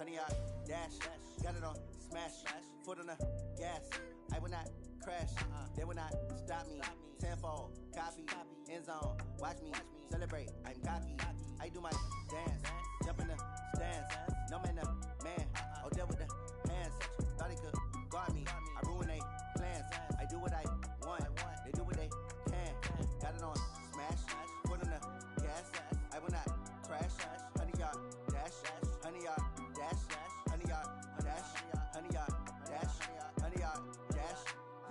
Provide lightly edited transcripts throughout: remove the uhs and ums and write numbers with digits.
honey yard, dash. Got it on, smash, foot on the gas. I will not crash, they will not stop me. Tenfold, copy, end zone, watch me celebrate. I'm cocky, I do my dance, jump in the stands. No man, the man, Odell with the hands. Thought he could guard me, I ruin they plans. I do what I want, they do what they can. Got it on, smash, foot on the gas. I will not crash, honey yard, dash, honey yard, dash, honey yard, dash, honey yard, dash, honey yard, dash,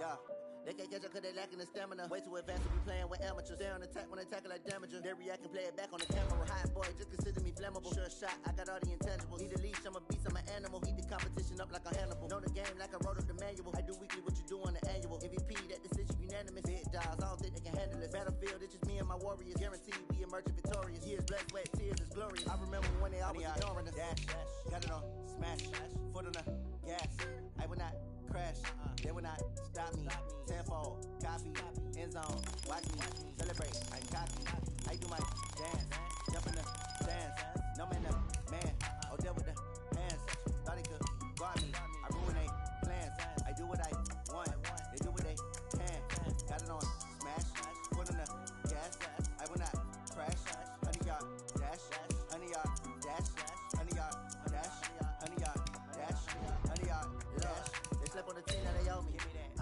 yeah. They can't catch up cause they lacking the stamina. Way too advanced to be playing with amateurs. They on attack when they tackle like damager. They react and play it back on the camera. Hot boy, just consider me flammable. Sure shot, I got all the intangibles. Need a leash, I'm a beast, I'm an animal. Heat the competition up like a Hannibal. Know the game like I wrote up the manual. I do weekly what you do on the annual. MVP, that decision unanimous. Big dogs, I don't think they can handle it. Battlefield, it's just me and my warriors. Guaranteed we emerging victorious. Years, blood, sweat, tears, is glorious. I remember when they always ignoring us. Dash, got it on, smash, foot on the gas. I will not crash, they will not stop me. Tenfold, copy, end zone, watch me celebrate. I'm cocky, I do my dance, jump in the stands. No man, the man, Odell with the hands. Thought he could guard me, I ruin they plans. I do what I want, they do what they can. Got it on, smash, foot on the gas. I will not crash, honey yard, dash, honey yard, dash, honey yard, dash, honey yard, dash, honey yard, dash. They slept on the team that they owe me.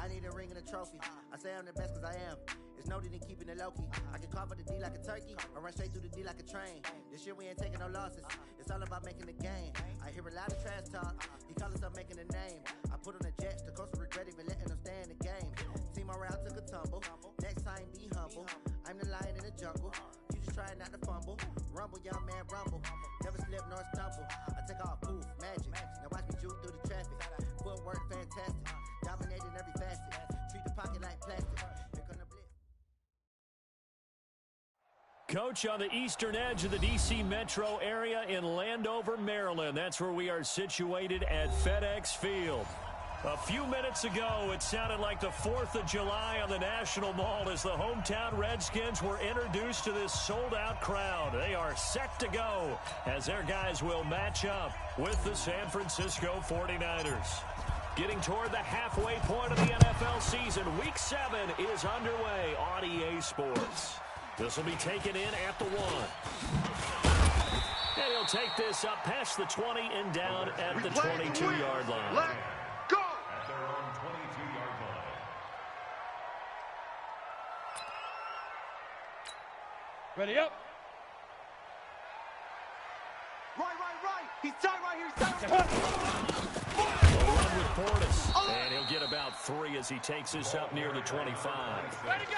I need a ring and a trophy. I say I'm the best cause I am. It's no need in keeping it low-key. I can carve up the D like a turkey or run straight through the D like a train. This year we ain't taking no losses. It's all about making the game. I hear a lot of trash talk. He call us up making a name. I put on the Jets. The coach will regret even letting them stay in the game. Team around took a tumble. Next time be humble. I'm the lion in the jungle. You just try not to fumble. Rumble, young man, rumble. Never slip nor stumble. I take off, poof, magic. Now watch me juke through the traffic. Footwork fantastic. Dominating every facet. Treat the pocket like plastic. Here come the blitz. Coach, on the eastern edge of the D.C. metro area in Landover, Maryland. That's where we are situated at FedEx Field. A few minutes ago, it sounded like the 4th of July on the National Mall as the hometown Redskins were introduced to this sold-out crowd. They are set to go as their guys will match up with the San Francisco 49ers. Getting toward the halfway point of the NFL season, Week 7 is underway on EA Sports. This will be taken in at the 1. And he'll take this up past the 20 and down at the 22-yard line. Let's go! At their own 22-yard line. Ready up. Right. He's tight right here. He's tight right here. They'll run with Portis, and he'll get about 3 as he takes this up near the 25.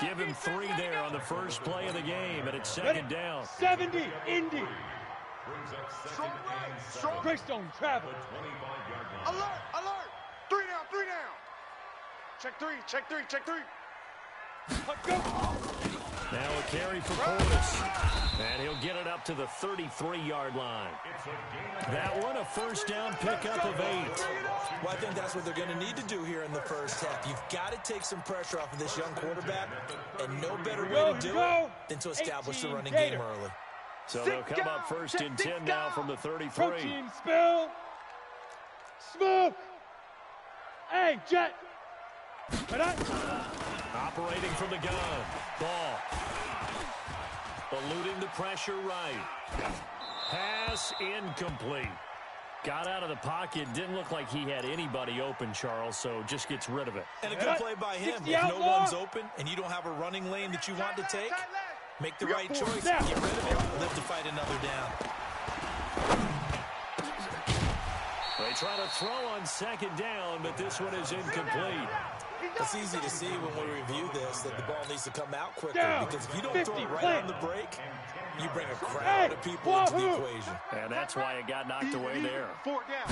Give him 3 there on the first play of the game, and it's second down. 70, Indy. Brings up Strong second right. and Strong. 7. Greystone travel. The 25-yard line. Alert. 3 down. Check three. Go. Now a carry for Portis, and he'll get it up to the 33-yard line. It's a game. That one, a first down pickup of 8. Well, I think that's what they're going to need to do here in the first half. You've got to take some pressure off of this young quarterback, and no better way to do it than to establish the running game early. So they'll come up first and 10 now from the 33. Protein spill. Smoke. Hey, Jet. Operating from the gun. Ball. Eluding the pressure right. Pass incomplete. Got out of the pocket. Didn't look like he had anybody open, Charles, so just gets rid of it. And a good play by him. If no one's open and you don't have a running lane that you want to take, make the right choice. Get rid of it. Live to fight another down. They try to throw on second down, but this one is incomplete. It's easy to see when we review this that the ball needs to come out quicker, because if you don't throw it right on the break, you bring a crowd of people into the equation. And that's why it got knocked away there. 4 down.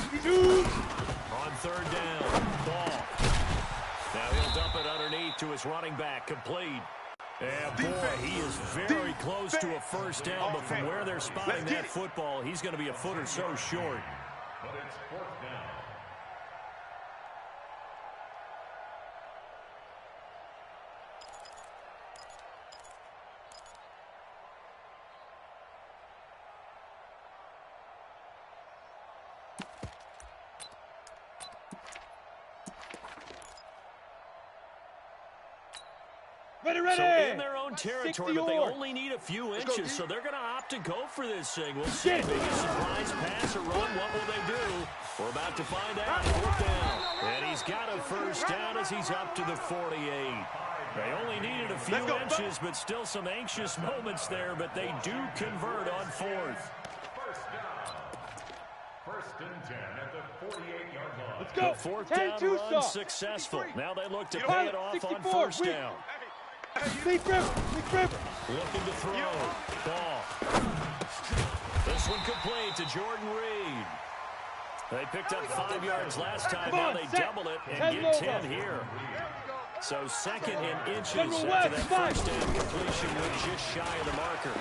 On third down, Ball. Now he'll dump it underneath to his running back, complete. And boy, he is very close to a first down, but from where they're spotting that football, he's going to be a foot or so short. But it's 4th down. Ready. So in their own territory, but they only need a few inches, so they're going to opt to go for this thing. We'll see. Maybe a surprise pass or run. What will they do? We're about to find out. 4th down. And he's got a first down as he's up to the 48. They only needed a few inches, but still some anxious moments there, but they do convert on 4th. First and 10 at the 48-yard line. Let's go. The 4th down run successful. Now they look to pay it off on 1st down. Leaf River. Looking to throw. Ball. This one complete to Jordan Reed. They picked up 5 yards last time. Now they double it and get 10 here. So 2nd and inches after that first down completion. We're just shy of the marker.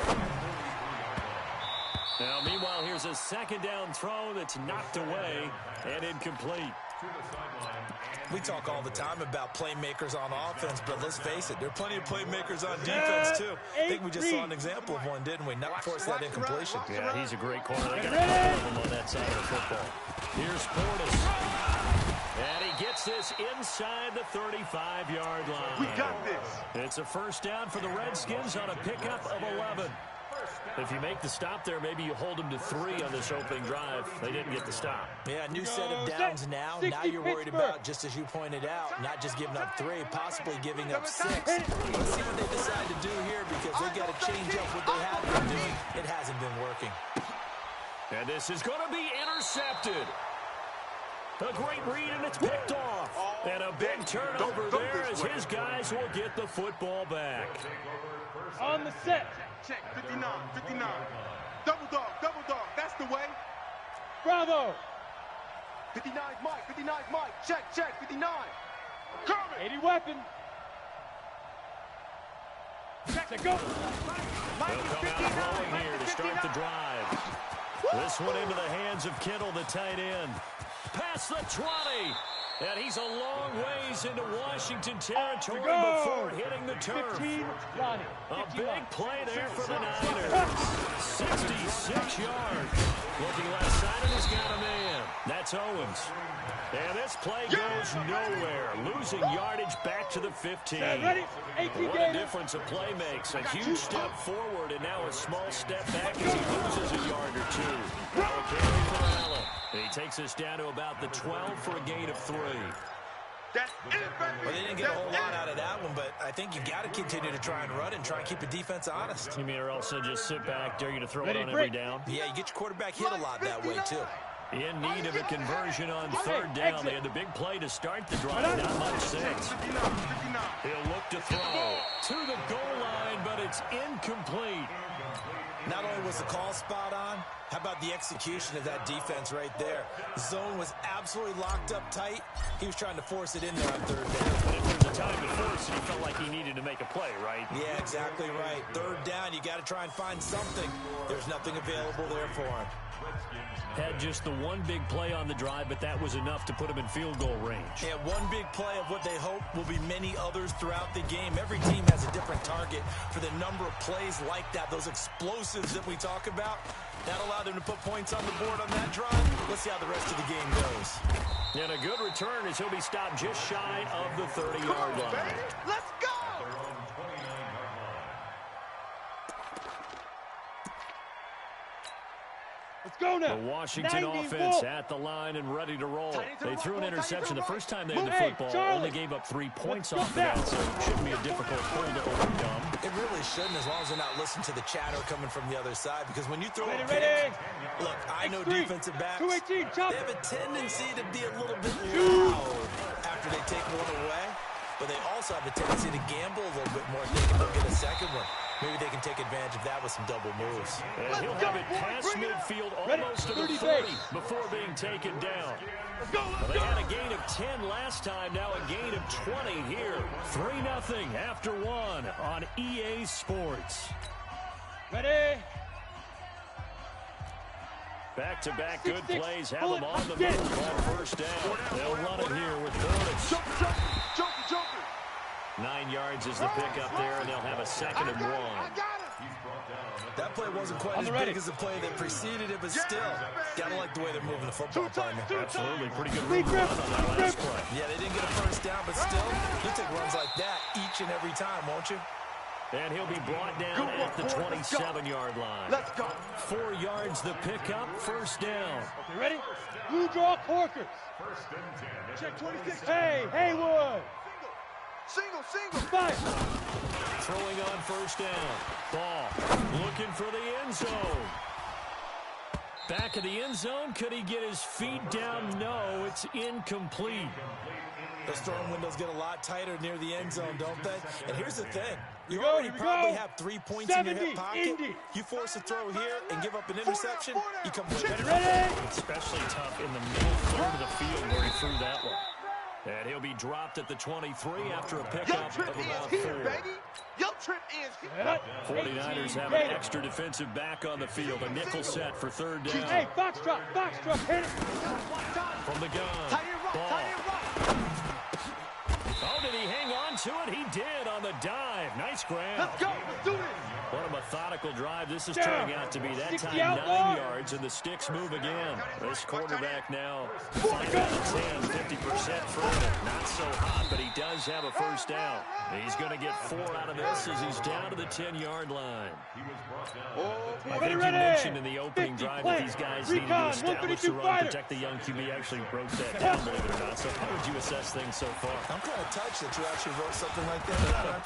Now, meanwhile, here's a 2nd down throw that's knocked away and incomplete. We talk all the time about playmakers on offense, but let's face it, there are plenty of playmakers on defense, too. I think we just saw an example of one, didn't we? Not force that incompletion. Yeah, he's a great corner. They got a couple of them on that side of the football. Here's Portis. And he gets this inside the 35-yard line. We got this. It's a first down for the Redskins on a pickup of 11. If you make the stop there, maybe you hold them to 3 on this opening drive. They didn't get the stop. Yeah, new set of downs now. Now you're worried about, just as you pointed out, not just giving up 3, possibly giving up 6. Let's see what they decide to do here because they've got to change up what they have been doing. It hasn't been working. And this is going to be intercepted. A great read, and it's picked off. And a big turnover there as his guys will get the football back. On the set. Check, 59. Double dog, that's the way. Bravo. 59 Mike, check, 59. Coming. 80 weapon. Check, go. They'll come out throwing here to start the drive. This one into the hands of Kittle, the tight end. Past the 20. And he's a long ways into Washington territory before hitting the turf. 15, Ronnie. A big play there for the Niners. 66 yards. Looking left side, and he's got a man. That's Owens. And this play goes nowhere. Losing yardage back to the 15. Ready? 18 What a difference a play makes. A huge step forward and now a small step back as he loses a yard or 2. Okay, for Allen. He takes us down to about the 12 for a gain of 3. That's it, baby. Well, they didn't get a whole lot out of that one, but I think you've got to continue to try and run and try and keep the defense honest. You mean or else they'll just sit back, dare you to throw it on every down? Yeah, you get your quarterback hit a lot that way, too. In need of a conversion on 3rd down. They had the big play to start the drive. Not much sense. He'll look to throw to the goal line, but it's incomplete. Not only was the call spot on, how about the execution of that defense right there? The zone was absolutely locked up tight. He was trying to force it in there on 3rd down. But if there's a time to force it, he felt like he needed to make a play, right? Yeah, exactly right. 3rd down, you got to try and find something. There's nothing available there for him. Had just the one big play on the drive, but that was enough to put him in field goal range. Yeah, one big play of what they hope will be many others throughout the game. Every team has a different target for the number of plays like that, those explosives that we talk about. That allowed them to put points on the board on that drive. Let's see how the rest of the game goes. And a good return as he'll be stopped just shy of the 30-yard line. Let's go. Let's go now. The Washington offense at the line and ready to roll. They threw an interception the first time they had the football. Only gave up 3 points off of that, so it shouldn't be a difficult pull to overcome. It really shouldn't, as long as they're not listening to the chatter coming from the other side. Because when you throw a pick, look, I know defensive backs, they have a tendency to be a little bit loud after they take one away. But they also have a tendency to gamble a little bit more if they can go get a second one. Maybe they can take advantage of that with some double moves. And he'll have it past midfield almost to the 30 before being taken down. Well, they had a gain of 10 last time, now a gain of 20 here. 3-0 after 1 on EA Sports. Ready? Back-to-back good plays have them on the move on 1st down. They'll run it here with Portis. Joker. 9 yards is the pickup there, and they'll have a 2nd and 1. That play wasn't quite as big as the play that preceded it, but still, gotta like the way they're moving the football, partner. Absolutely, pretty good run on that last play. Yeah, they didn't get a first down, but still, you'll take runs like that each and every time, won't you? And he'll be brought down at the 27-yard line. Let's go. 4 yards the pickup, first down. Okay, ready? Blue draw Corkers. First and 10. Check 26. Hey, Haywood. Single. Five. Throwing on first down. Ball looking for the end zone. Back of the end zone. Could he get his feet down? No, it's incomplete. Those throwing windows get a lot tighter near the end zone, don't they? And here's the thing. You already probably have 3 points in your hip pocket. You force a throw here and give up an interception, you come away better. Ready? Especially tough in the middle third of the field where he threw that one. And he'll be dropped at the 23 after a pickup of about 4. Your trip ends here. 49ers have an extra defensive back on the field. A nickel set for third down. Hey, Foxtrot, hit it. From the gun. Ball. Oh, did he hang on to it? He did on the dive. Nice grab. Let's go. Let's do this. What a methodical drive this is turning out to be. That time 9 yards, and the sticks move again. This quarterback now 5 out of 10, 50% from it. Not so hot, but he does have a first down. He's going to get 4 out of this as he's down to the 10-yard line. I think you mentioned in the opening drive that these guys needed to establish the run, protect the young QB. Actually wrote that down, believe it or not. So how would you assess things so far? I'm kind of touched that you actually wrote something like that.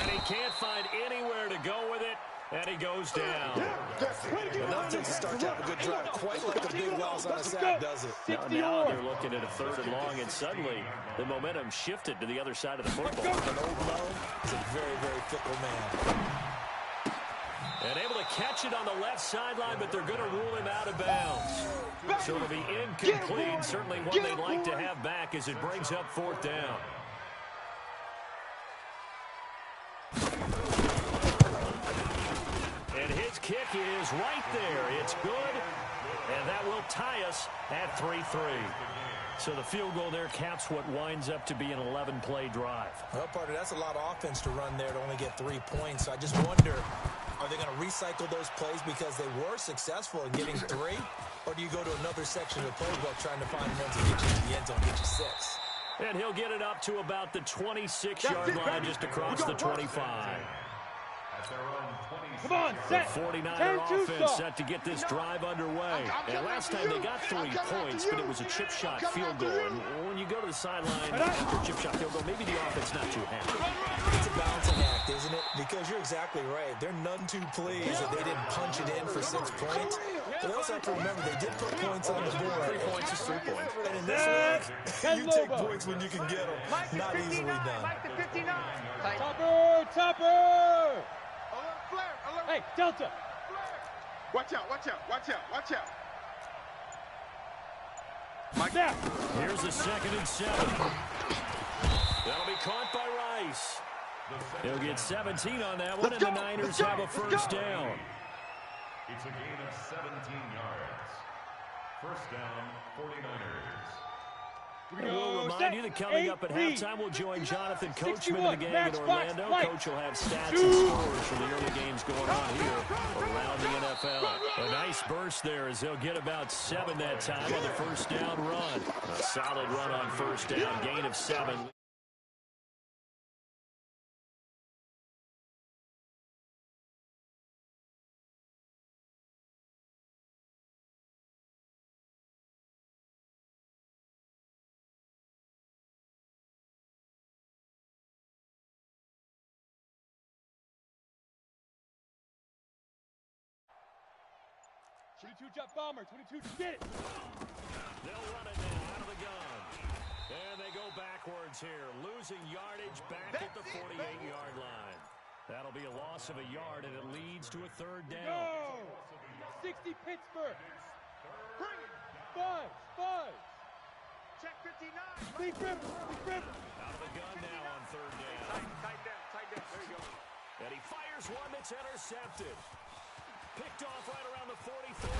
And he can't find anywhere to go with it, and he goes down. Enough to start to have a good drive, quite like the big wells on a sack, does it? Now they're looking at a 3rd and long, and suddenly the momentum shifted to the other side of the football. An old Mo is a very, very fickle man. And able to catch it on the left sideline, but they're going to rule him out of bounds. So it'll be incomplete. Certainly one they'd like to have back as it brings up 4th down. And his kick is right there. It's good, and that will tie us at 3-3. So the field goal there caps what winds up to be an 11-play drive. Well, partner, that's a lot of offense to run there to only get 3 points. I just wonder, are they going to recycle those plays because they were successful in getting 3? Or do you go to another section of the playbook trying to find ones that get you to the end zone, get you 6? And he'll get it up to about the 26-yard line, just across the 25. Come on, set. The 49er offense set to get this drive underway. And last time they got 3 points, but it was a chip shot field goal. And when you go to the sideline after a chip shot field goal, maybe the offense not too happy. It's a balancing act, isn't it? Because you're exactly right. They're none too pleased that they didn't punch it in for 6 points. But they also have to remember they did put points on the board. 3 points is 3 points. And in this league, you take points when you can get them. Not easily done. Topper! Hey, Delta! Watch out. Mike down. Here's a 2nd and 7. That'll be caught by Rice. He'll get 17 on that one, and the Niners have a first down. It's a gain of 17 yards. First down, 49ers. And we'll remind you that coming up at halftime, we'll join Jonathan Coachman in the game in Orlando. Coach will have stats and scores from the early games going on here around the NFL. A nice burst there as they'll get about 7 that time on the first down run. A solid run on first down, gain of 7. Jump bomber, 22, get it! They'll run it now out of the gun. And they go backwards here, losing yardage back at the 48-yard line. That'll be a loss of a yard, and it leads to a 3rd down. Go! 60 Pittsburgh! Five! Check 59. Leaf River! Out of the gun now on 3rd down. Tight down. There you go. And he fires one that's intercepted. Picked off right around the 43.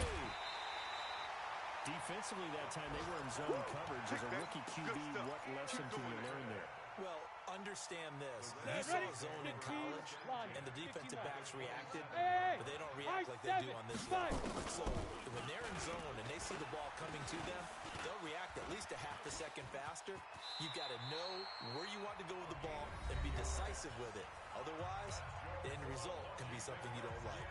Defensively that time, they were in zone coverage. As a rookie QB, what lesson can you learn there? Well, understand this. You saw a zone in college, and the defensive backs reacted, but they don't react like they do on this level. So when they're in zone and they see the ball coming to them, they'll react at least a half a second faster. You've got to know where you want to go with the ball and be decisive with it. Otherwise, the end result can be something you don't like.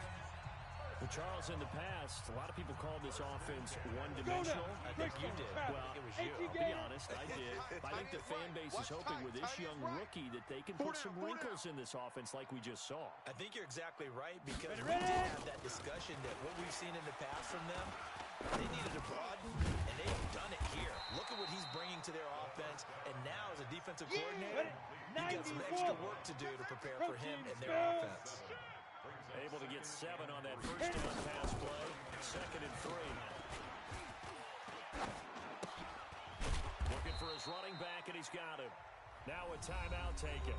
Well, Charles, in the past, a lot of people called this offense one-dimensional. I think you did. Well, it was you. I'll be honest, I did. I think the fan base is hoping with this young rookie that they can put some wrinkles in this offense like we just saw. I think you're exactly right, because we did have that discussion that what we've seen in the past from them, they needed to broaden, and they've done it here. Look at what he's bringing to their offense, and now as a defensive coordinator, you've got some extra work to do to prepare for him and their offense. Able to get 7 on that first down pass play. 2nd and 3. Looking for his running back, and he's got him. Now a timeout taken.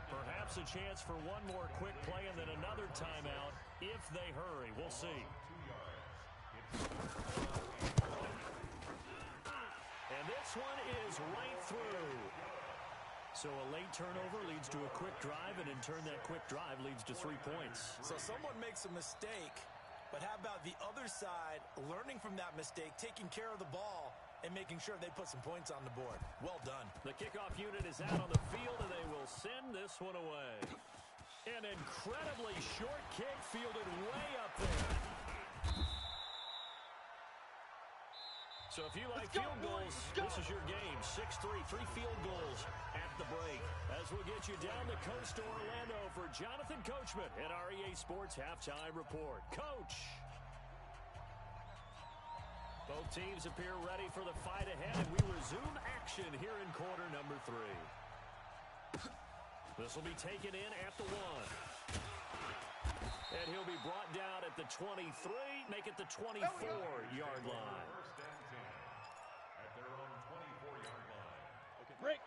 Perhaps a chance for one more quick play and then another timeout if they hurry. We'll see. And this one is right through. So a late turnover leads to a quick drive, and in turn that quick drive leads to 3 points. So someone makes a mistake, but how about the other side learning from that mistake, taking care of the ball, and making sure they put some points on the board? Well done. The kickoff unit is out on the field, and they will send this one away. An incredibly short kick fielded way up there. So if you like field goals, this is your game. 6-3, 3 field goals at the break. As we'll get you down the coast to Orlando for Jonathan Coachman at our EA Sports Halftime Report. Coach! Both teams appear ready for the fight ahead, and we resume action here in quarter number 3. This will be taken in at the 1. And he'll be brought down at the 23, make it the 24-yard line.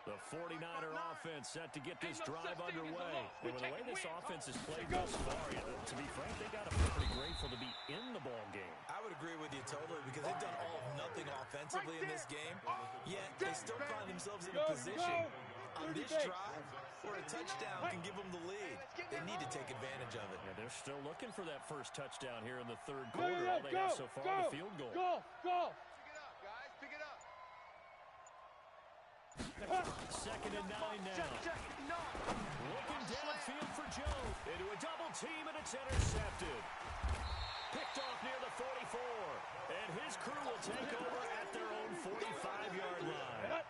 The 49er offense set to get this drive underway. And with the way this offense has played thus far, to be frank, they got to be pretty grateful to be in the ball game. I would agree with you totally, because they've done all of nothing offensively in this game, yet they still find themselves in a position on this drive where a touchdown can give them the lead. They need to take advantage of it. Yeah, they're still looking for that first touchdown here in the third quarter. All they have so far is a field goal. Go! 2nd and 9 now. Looking downfield for Jones. Into a double team, and it's intercepted. Picked off near the 44. And his crew will take over at their own 45-yard line.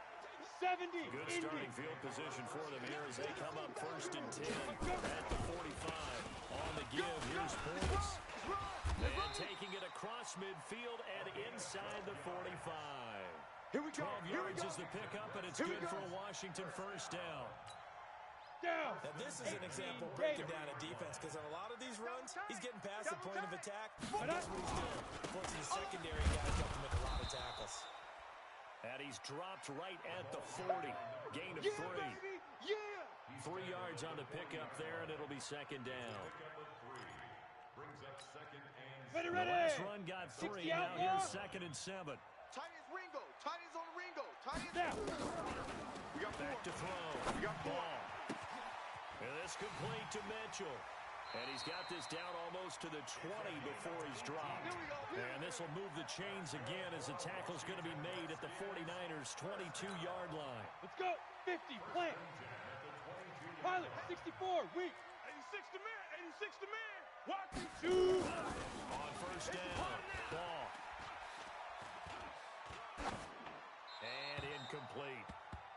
70. Good starting field position for them here as they come up 1st and 10 at the 45. On the give, here's Portis. And taking it across midfield and inside the 45. Here we go. 12 yards is the pickup, and it's good for a Washington first down. Down. Now, this is an example of breaking down a defense, because on a lot of these runs, he's getting past the point of attack. And that's what he's doing. Forcing the secondary guys up to make a lot of tackles. And he's dropped right at the 40. Gain of 3. Yeah! 3 yards on the pickup there, and it'll be 2nd down. Ready! The last run got 3. Now here's 2nd and 7. Tight as Ringo. Tight as on Ringo. Tight as down. We got 4. Back to throw. We got 4. Ball. And this complete to Mitchell. And he's got this down almost to the 20 before he's dropped. And this will move the chains again as the tackle's going to be made at the 49ers' 22-yard line. Let's go. 50. Plant. Pilot. 64. Weak. 86 to man. 86 to man. Walking. Shoot. On first down. Ball. And incomplete.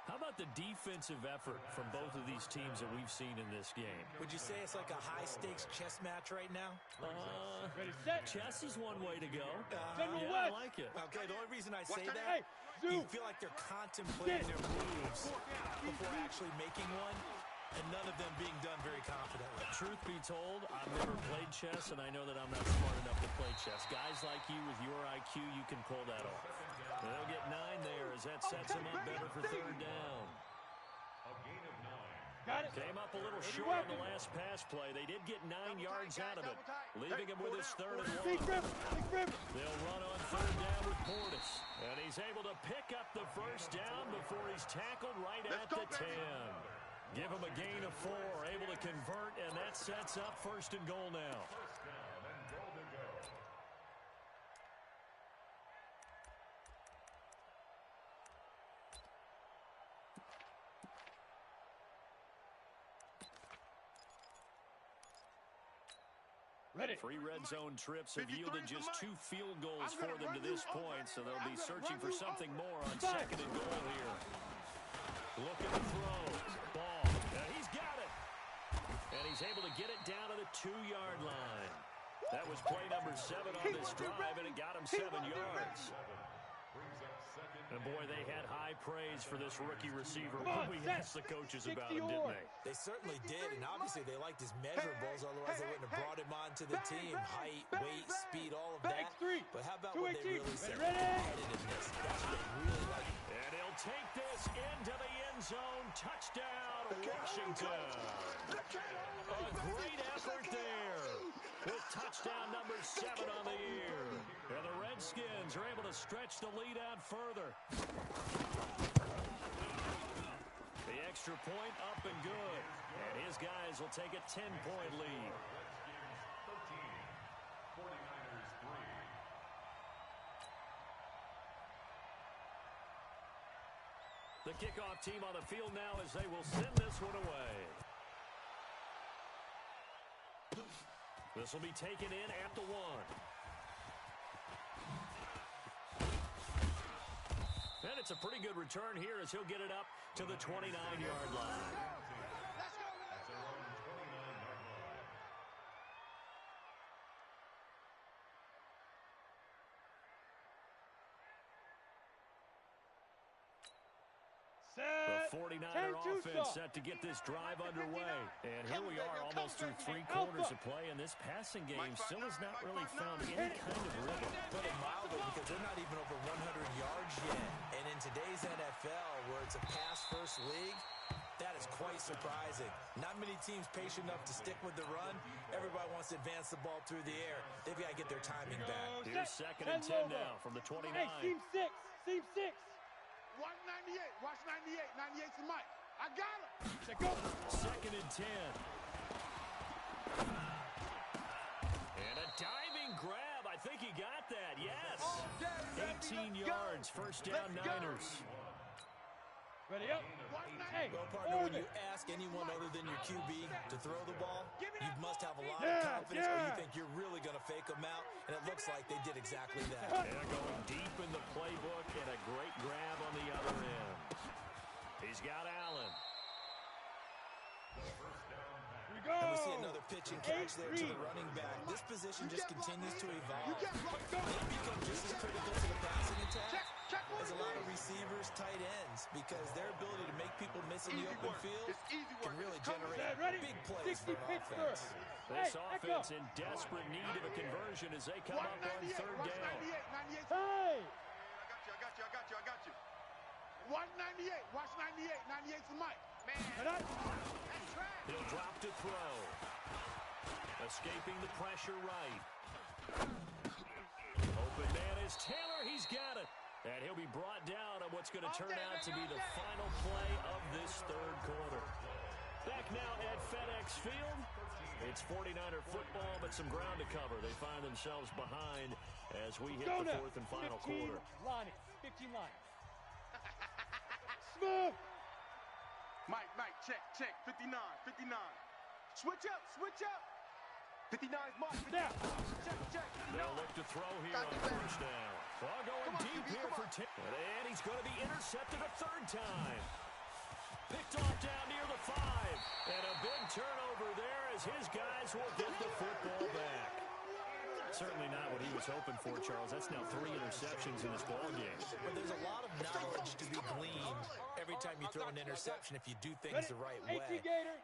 How about the defensive effort from both of these teams that we've seen in this game? Would you say it's like a high-stakes chess match right now? Ready, set. Chess is one way to go. General Yeah, I West. like it. Okay, the only reason I say Watch that, that. Hey, you zoom. feel like they're contemplating their moves before actually making one, and none of them being done very confidently. Truth be told, I've never played chess, and I know that I'm not smart enough to play chess. Guys like you with your IQ, you can pull that off. They'll get 9 there as that sets them up better for 3rd down. Got it. Came up a little short on the last pass play. They did get 9 yards out of it, leaving him with his 3rd and 1. Big rip. They'll run on 3rd down with Portis. And he's able to pick up the first down before he's tackled right at the 10. Give him a gain of 4, able to convert, and that sets up 1st and goal now. First down and goal to go. Ready. 3 red zone trips have yielded just 2 field goals for them to this point, so they'll be searching for something more on 2nd and goal here. Look at the throw. Ball. He's got it. And he's able to get it down to the 2-yard line. That was play number 7 on this drive, and it got him 7 yards. And, boy, they had high praise for this rookie receiver when we asked the coaches about him, didn't they? They certainly did, and obviously they liked his measurables, otherwise they wouldn't have brought him onto the team. Height, weight, speed, all of that. But how about what they really said? Competitiveness. That's what they really like. And he'll take this into the end zone. Touchdown, Washington. A great effort there. With touchdown number 7 on the year. And the Redskins are able to stretch the lead out further. The extra point up and good. And his guys will take a 10-point lead. Redskins 13, 49ers 3. The kickoff team on the field now as they will send this one away. This will be taken in at the 1. And it's a pretty good return here as he'll get it up to the 29-yard line. That's their own 29-yard line. The 49er offense set to get this drive underway. And here we are almost through 3 quarters of play, and this passing game still has not really found any kind of rhythm. Put it mildly, because they're not even over 100 yards yet. And in today's NFL, where it's a pass-first league, that is quite surprising. Not many teams patient enough to stick with the run. Everybody wants to advance the ball through the air. They've got to get their timing back. Here's 2nd and 10 now from the 29. Hey, seam 6. Seam 6. Watch 98. Watch 98. 98's the mic. I got him. Say go. 2nd and 10. And a diving grab. I think he got that. Yes. 18 yards. First down, Niners. Ready up. Hey, Well, partner, when you ask anyone other than your QB to throw the ball, you must have a lot of confidence, or you think you're really going to fake them out, and it looks like they did exactly that. And going deep in the playbook, and a great grab on the other end. He's got Allen. And we see another pitch and catch there to the running back. This position just continues to evolve. They become just as critical to the passing attack as a lot of receivers, tight ends, because their ability to make people miss in the open field can really generate big plays for an offense. This offense in desperate need of a conversion as they come up on 3rd down. Hey. I got you. Watch 98. Watch 98. 98's the mic. He'll drop to throw. Escaping the pressure right. Open man is Taylor. He's got it. And he'll be brought down on what's going to turn out to be the final play of this 3rd quarter. Back now at FedEx Field. It's 49er football, but some ground to cover. They find themselves behind as we hit the 4th and final quarter. Lonnie. 15 line. Smooth. Mike, check. 59. Switch up. 59's Mike. Down. Check. They'll look to throw here on 1st down. Well, going deep here for Tim. And he's going to be intercepted a 3rd time. Picked off down near the 5. And a big turnover there as his guys will get the football back. Certainly not what he was hoping for, Charles. That's now 3 interceptions in this ballgame. But there's a lot of knowledge to be gleaned every time you throw an interception if you do things the right way.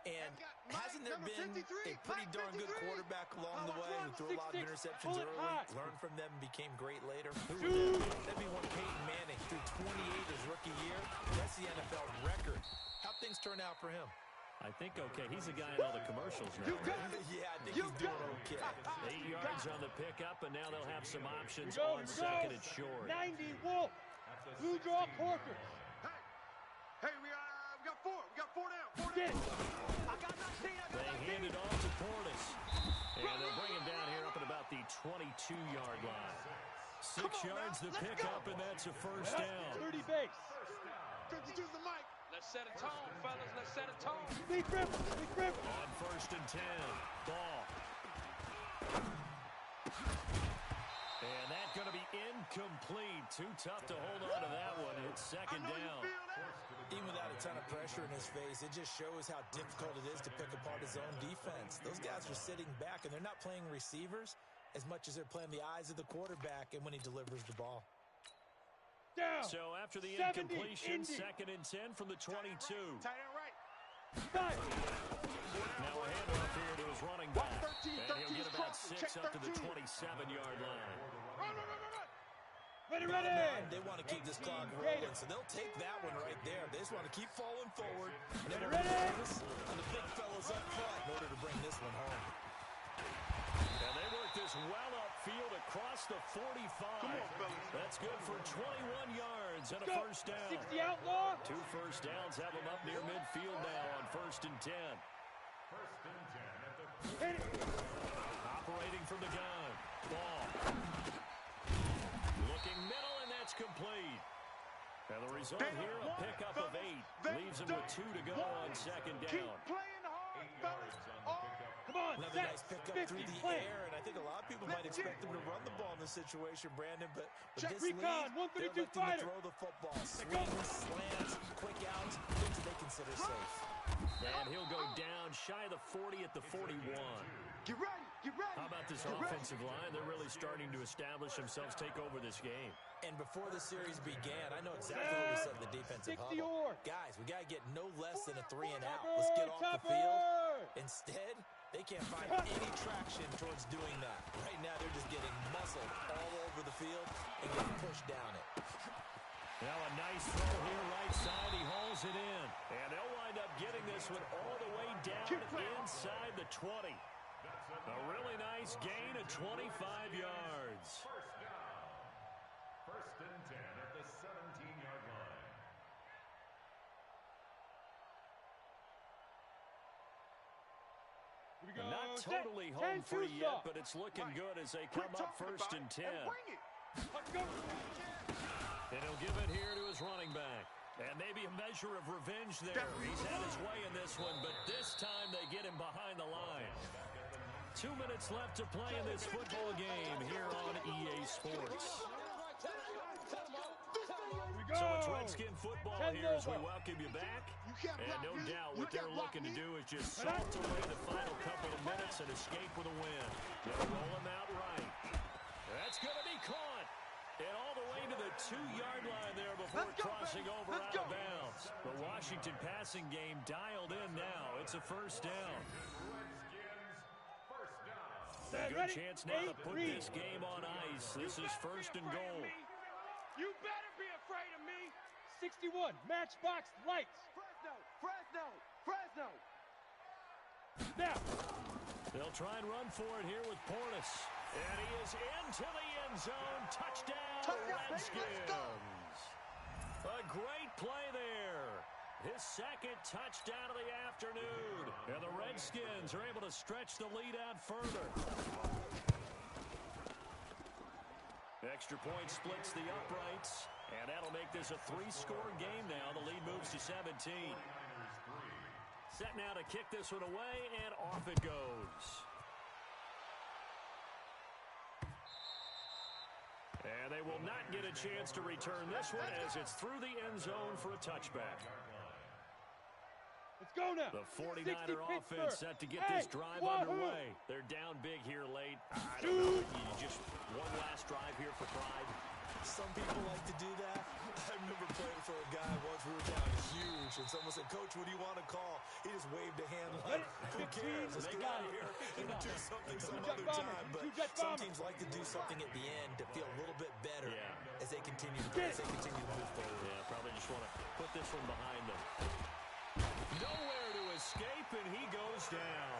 And hasn't there been a pretty darn good quarterback along the way who threw a lot of interceptions early, learned from them, and became great later? That'd be one Peyton Manning threw 28 his rookie year. That's the NFL record. How'd things turn out for him? I think okay. He's a guy in all the commercials now. Right? Yeah, I think he's doing okay. 8 yards on the pickup, and now they'll have some options on 2nd and short. 90 Wolf. Blue draw Corker. Hey, we got four. We got four down. Four Get. down. They hand it off to Portis. And they'll bring him down here up at about the 22-yard line. 6 yards the pickup, and that's a first down. 30 base. 52's the mic. Let's set a tone, fellas. Let's set a tone. Big grip. Big grip. On 1st and 10, ball. And that's going to be incomplete. Too tough to hold on to that one. It's second down. Even without a ton of pressure in his face, it just shows how difficult it is to pick apart his own defense. Those guys are sitting back, and they're not playing receivers as much as they're playing the eyes of the quarterback and when he delivers the ball. Down. So after the 70, incompletion, Indy. 2nd and 10 from the 22. Tight end right. Five. Now a handoff here to his running back. 13, And he'll 13 get about crossing. 6 Check up to the 13. 27-yard line. Run. Ready, Bottom ready. line, they want to keep this clock rolling, so they'll take that one right there. They just want to keep falling forward. And they want to focus on the big fellas up front in order to bring this one home. And they work this well upfield across the 45. Come on, fellas. That's good for 21 yards and a Go. first down. 60 outlaw. 2 first downs have them up near midfield now on 1st and 10. First and 10 at the Hit it. Operating from the gun. Ball. Looking middle, and that's complete. And the result here, a pickup of 8. Leaves them with 2 to go on 2nd Keep down. playing hard, 8 fellas. yards on the pickup. Come on. Another Set. nice pickup 50. through the Play. air, and I think a lot of people might expect them to run the ball in this situation, Brandon, but with Check this recon, lead, 132 they're electing fighter. to throw the football. go. Swings, slants, quick outs, things that they consider safe. And he'll go down shy of the 40 at the 41. Get ready. Get ready. How about this Get ready. offensive line? They're really starting to establish themselves, take over this game. And before the series began, I know exactly what we said in the defensive 60 huddle. or. Guys, we got to get no less than a 3 and out. Let's get off the field. Instead, they can't find any traction towards doing that. Right now, they're just getting muscled all over the field and getting pushed down it. Now a nice throw here right side. He hauls it in. And they'll wind up getting this one all the way down inside the 20. A really nice gain of 25 yards. First down. First and 10 at the 17-yard line. Here we go. Not Set. totally 10 home free too yet, soft. but it's looking good as they Quit come up talking 1st about and it 10. and bring it. Let's go. And he'll give it here to his running back. And maybe a measure of revenge there. He's had his way in this one, but this time they get him behind the line. 2 minutes left to play in this football game here on EA Sports. Here we go. So it's Redskin football here as we welcome you back. can't And block no me. doubt You what they're can't block looking to me. do is just salt away the final couple of minutes and escape with a win. They'll roll him out right. That's going to be caught. And all the way to the 2-yard line there before crossing over out of bounds. The Washington passing game dialed in now. It's a first down. A good chance now to put this game on ice. This is 1st and goal. You better be afraid of me. 61. Matchbox lights. Fresno. Now. They'll try and run for it here with Portis. And he is into the end zone. Touchdown, Redskins. A great play there. His 2nd touchdown of the afternoon. And the Redskins are able to stretch the lead out further. Extra point splits the uprights. And that'll make this a 3-score game now. The lead moves to 17. Set now to kick this one away, and off it goes. And they will not get a chance to return this one as it's through the end zone for a touchback. Let's go now. The 49er 60 offense Pittsburgh. set to get Hey, this drive wahoo. underway. They're down big here late. I don't know. You just one last drive here for pride. Some people like to do that. I remember playing for a guy once. We were down huge, and someone said, "Coach, what do you want to call?" He just waved a hand like, "Who cares? Let's get out of here and do something some other time." But some teams like to do something at the end to feel a little bit better as they continue to move forward. Yeah, probably just want to put this one behind them. Nowhere to escape, and he goes down.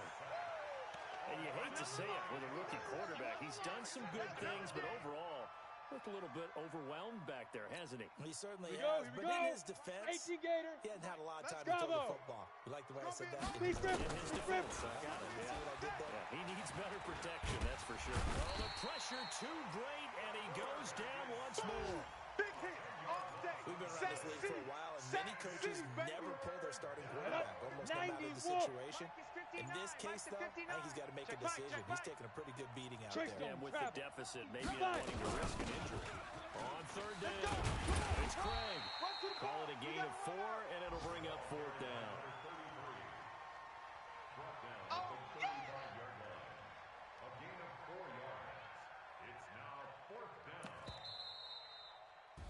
And you hate to say it with a rookie quarterback. He's done some good things, but overall, Looked a little bit overwhelmed back there, hasn't he? He certainly has, but in his defense, 18 Gator. He hadn't had a lot of time to throw the football. You like the way I said that? Please, In his defense, I got it. See what I did there? Yeah, he needs better protection, that's for sure. Oh, the pressure too great, and he goes down once more. Big hit all day. We've been around this league for a while, and many coaches never pull their starting quarterback, almost no matter the situation. In this case, though, I think he's got to make a decision. He's taking a pretty good beating out there. And with the deficit, maybe not wanting to risk an injury. On third down, it's Craig. Call it a gain of 4, and it'll bring up 4th down. Oh, yeah! A gain of 4 yards. It's now 4th down.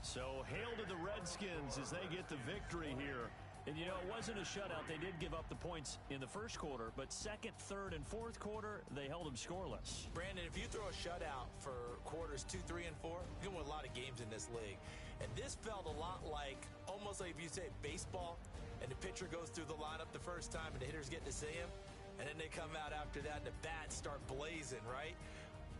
So hail to the Redskins as they get the victory here. And, you know, it wasn't a shutout. They did give up the points in the first quarter, but second, third, and fourth quarter, they held them scoreless. Brandon, if you throw a shutout for quarters 2, 3, and 4, you're going to win a lot of games in this league. And this felt a lot like, almost like if you say baseball, and the pitcher goes through the lineup the first time, and the hitters get to see him, and then they come out after that, and the bats start blazing, right?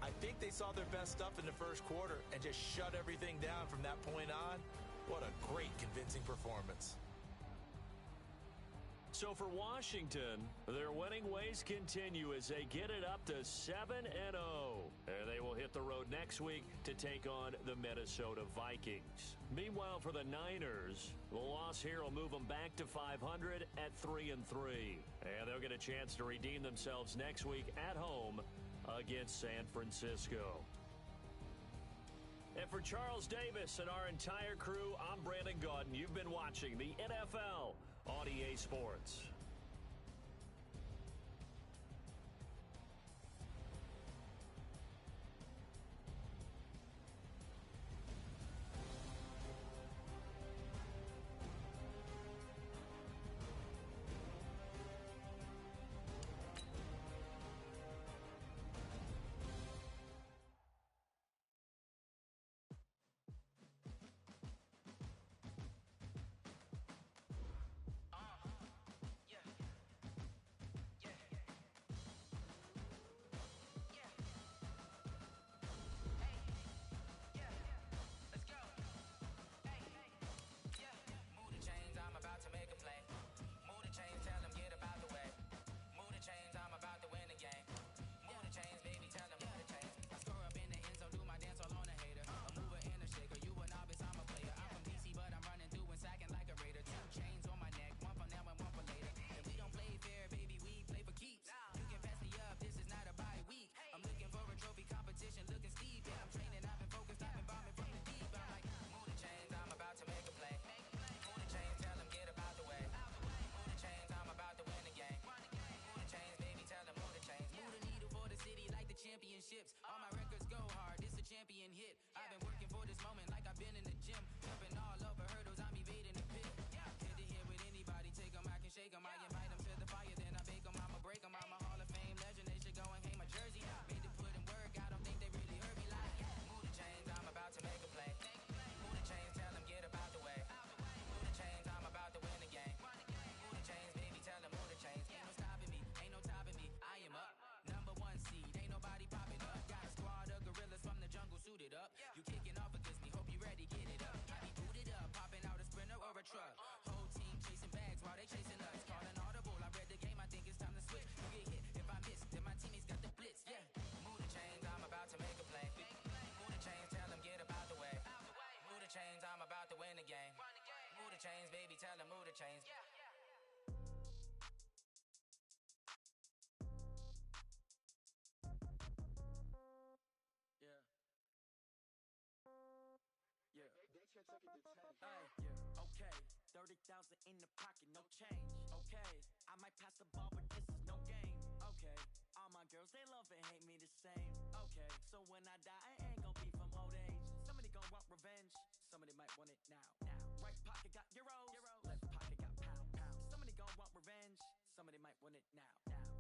I think they saw their best stuff in the first quarter and just shut everything down from that point on. What a great, convincing performance. So for Washington, their winning ways continue as they get it up to 7-0. And they will hit the road next week to take on the Minnesota Vikings. Meanwhile, for the Niners, the loss here will move them back to 500 at 3-3. And they'll get a chance to redeem themselves next week at home against San Francisco. And for Charles Davis and our entire crew, I'm Brandon Gaudin. You've been watching the NFL on EA Sports. All my records go hard, this a champion hit. I've been working for this moment like I've been in the gym. Jumping all over hurdles, I'm evading the pit. Head to head with anybody, take them, I can shake them. I invite them to the fire, then I bake them. I'ma break them, I'm a Hall of Fame legend. They should go and hang my jersey. Made to put in work, I don't think they really heard me like. Move the chains, I'm about to make a play. Move the chains, tell them get up out the way. Move the chains, I'm about to win the game. Move the chains, baby, tell them move the chains. Ain't no stopping me, ain't no topping me. I am up, number 1 seed, ain't nobody popping up. Got a squad of gorillas from the jungle suited up. You kicking off against me, hope you ready, get it up. I be booted up, popping out a Sprinter or a truck. Whole team chasing bags while they chasing us. Calling audible, I read the game, I think it's time to switch. You get hit, if I miss, then my teammates got the blitz, yeah. Move the chains, I'm about to make a play. Move the chains, tell them get up out the way. Move the chains, I'm about to win the game. Move the chains, baby, tell them move the chains. Okay, 30,000 in the pocket, no change. Okay, I might pass the ball, but this is no game. Okay, all my girls, they love and hate me the same. Okay, so when I die, I ain't gon' be from old age. Somebody gon' want revenge, somebody might want it now. Right pocket got euros, left pocket got pound. Somebody gon' want revenge, somebody might want it now.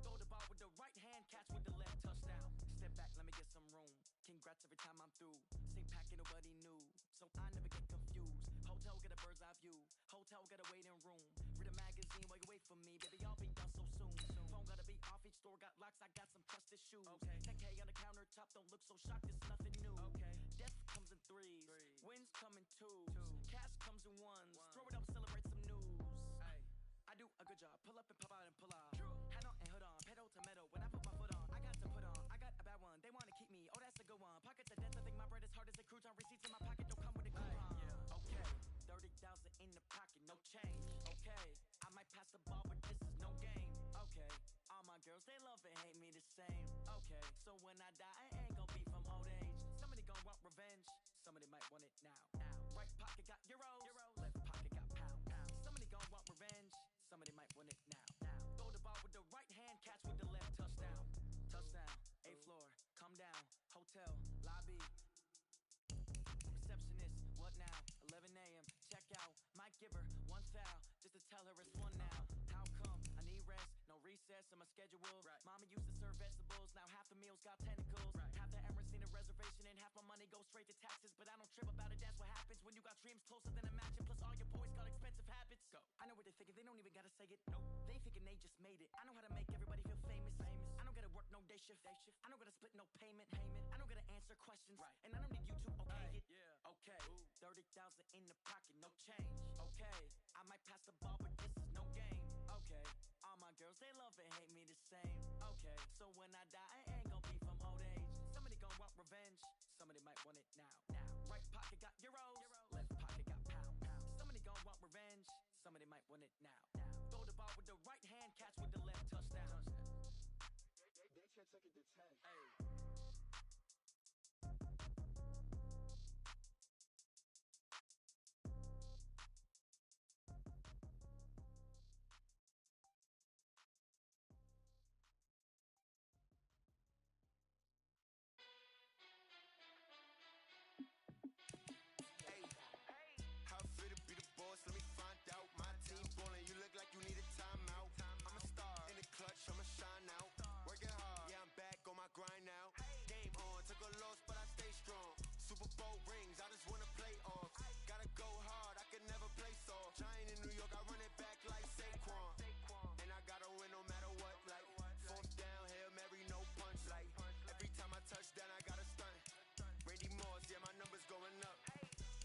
Throw the ball with the right hand, catch with the left, touchdown. Step back, let me get some room. Congrats every time I'm through. Same packet, nobody knew, so I never get confused. Hotel get a bird's eye view. Hotel get a waiting room. Read a magazine while you wait for me. Baby, I'll be done so soon. Phone gotta be off, each store got locks. I got some trusted shoes. Okay. 10K on the countertop, don't look so shocked. It's nothing new. Okay. Death comes in threes. Wins come in twos. Cash comes in ones. Throw it up, celebrate some news. I do a good job. Pull up and pop out and pull out. Hat on and hood on. Pedal to metal. When I put my foot on, I got to put on. I got a bad one. They want to keep me. Oh, that's a good one. Pockets are dense. I think my bread is hard as a crouton. Receipts in my pocket don't come with a coupon. Okay, 30,000 in the pocket, no change. Okay, I might pass the ball, but this is no game. Okay, all my girls, they love and hate me the same. Okay, so when I die, I ain't gon' be from old age. Somebody gon' want revenge. Somebody might want it now. Right pocket got euros. Left pocket got pounds. Somebody gon' want revenge. Somebody might want it now. Throw the ball with the right hand, catch with the left. Touchdown. Touchdown. A floor. Come down. Hotel. Lobby. Receptionist. What now? 11 a.m. Check out. Might give her one foul just to tell her it's one now. How come? I need rest. No recess in my schedule. Mama used to serve vegetables. Now half the meals got tentacles. Half the Emirates need a reservation and half my money goes straight to taxes. But I don't trip about it. That's what happens when you got dreams closer than a mansion. Plus all your boys got expensive habits. Go. I know what they're thinking. They don't even gotta say it. Nope. They thinking they just made it. I know how to make everybody feel famous. I don't gotta work no day shift. I don't gotta split no payment. I don't gotta answer questions. And I don't need you to okay it. Okay. 30,000 in the pocket, no change. Okay. I might pass the ball, but this is no game. Okay. All my girls, they love and hate me the same. Okay. So when I die, I ain't gon' be from old age. Somebody gon' want revenge. Somebody might want it now. Right pocket got euros. Left pocket got pounds. Somebody gon' want revenge. Somebody might want it now. Throw the ball with the right hand, catch with the left. Touchdown. They can't take it to 10. Hey. How fit to be the boss? Let me find out. My team ballin', you look like you need a timeout. I'm a star in the clutch, I'ma shine out. Working hard, yeah, I'm back on my grind now. Game on, took a loss, but I stay strong. Super Bowl rings, I just wanna play off. Gotta go hard, I can never play soft. Giant in New York, I run it back like Saquon. And I gotta win no matter what, like fourth down, Hail Mary, no punch. Like every time I touch down, I gotta stunt. Randy Moss, yeah, my numbers going up.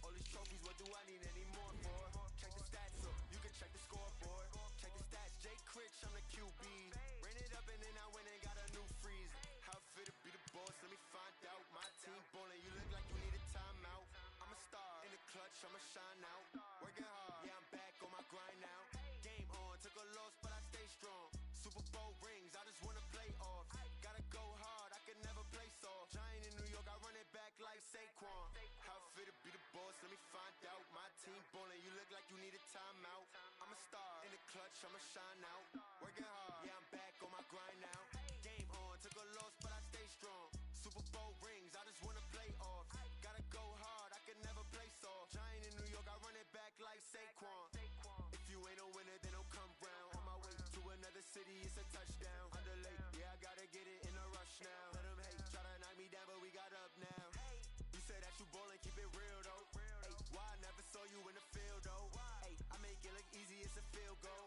All these trophies, what do I need any more for? Check the stats up, you can check the scoreboard. Check the stats, Jay Critch, I'm the QB. Ran it up and then I went and got a new freeze. How fit to be the boss, let me find out. My team ballin', you look like you need a timeout. I'm a star in the clutch, I'ma shine out. Working hard, yeah, I'm back on my grind now. Game on, took a loss, but I stay strong. Super Bowl rings, I just wanna play off. Gotta go hard, I can never play soft. Giant in New York, I run it back like Saquon. How fit to be the boss, let me find out. My team ballin', you look like you need a timeout. I'm a star in the clutch, I'ma shine out. Working hard, yeah, I'm back on my grind now. Game on, took a loss, but I stay strong. Super Bowl rings, I just wanna play off. Gotta go hard, I can never play soft. Giant in New York, I run it back like Saquon. If you ain't a winner, then don't come round. On my way to another city, it's a touchdown. Underlay, yeah, I gotta get it in a rush now. Let them hate, try to knock me down, but we got up now. You said that you ballin', keep it real though. Ay, why I never saw you in the field though? Ay, I make it look easy, it's a field goal.